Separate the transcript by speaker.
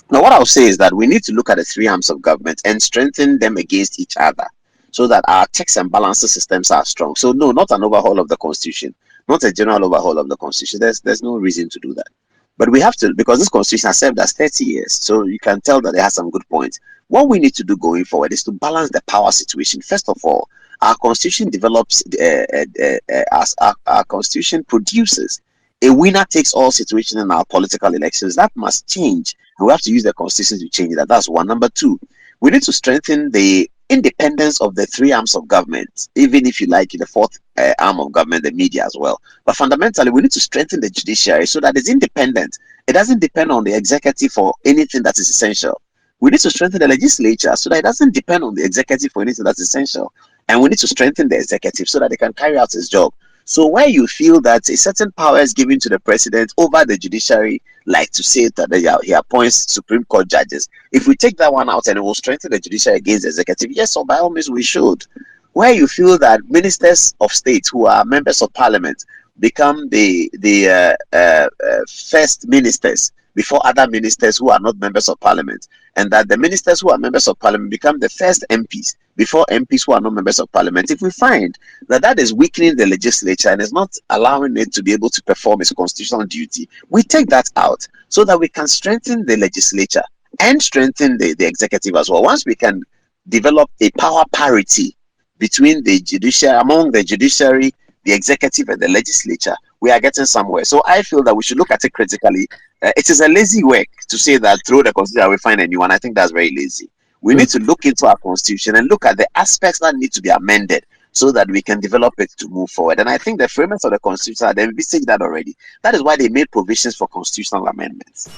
Speaker 1: Now, what I'll say is that we need to look at the three arms of government and strengthen them against each other so that our checks and balances systems are strong. So, no, not an overhaul of the constitution, not a general overhaul of the constitution. There's no reason to do that. But we have to, because this constitution has served us 30 years, so you can tell that it has some good points. What we need to do going forward is to balance the power situation. First of all, our constitution develops, as our constitution produces a winner takes all situation in our political elections. That must change, and we have to use the constitution to change that. That's one. Number two, we need to strengthen the independence of the three arms of government, even if you like the fourth arm of government, the media as well. But fundamentally, we need to strengthen the judiciary so that it's independent. It doesn't depend on the executive for anything that is essential. We need to strengthen the legislature so that it doesn't depend on the executive for anything that's essential. And we need to strengthen the executive so that they can carry out its job. So where you feel that a certain power is given to the president over the judiciary, like to say that he appoints Supreme Court judges, if we take that one out and it will strengthen the judiciary against the executive, yes, or by all means we should. Where you feel that ministers of state who are members of parliament become the first ministers before other ministers who are not members of parliament, and that the ministers who are members of parliament become the first MPs before MPs who are not members of parliament. If we find that that is weakening the legislature and is not allowing it to be able to perform its constitutional duty, we take that out so that we can strengthen the legislature and strengthen the executive as well. Once we can develop a power parity between the judiciary, among the judiciary, the executive, and the legislature, we are getting somewhere. So I feel that we should look at it critically. It is a lazy work to say that through the constitution we find a new one. I think that's very lazy. We need to look into our constitution and look at the aspects that need to be amended so that we can develop it to move forward. And I think the framers of the constitution, they envisaged that already. That is why they made provisions for constitutional amendments.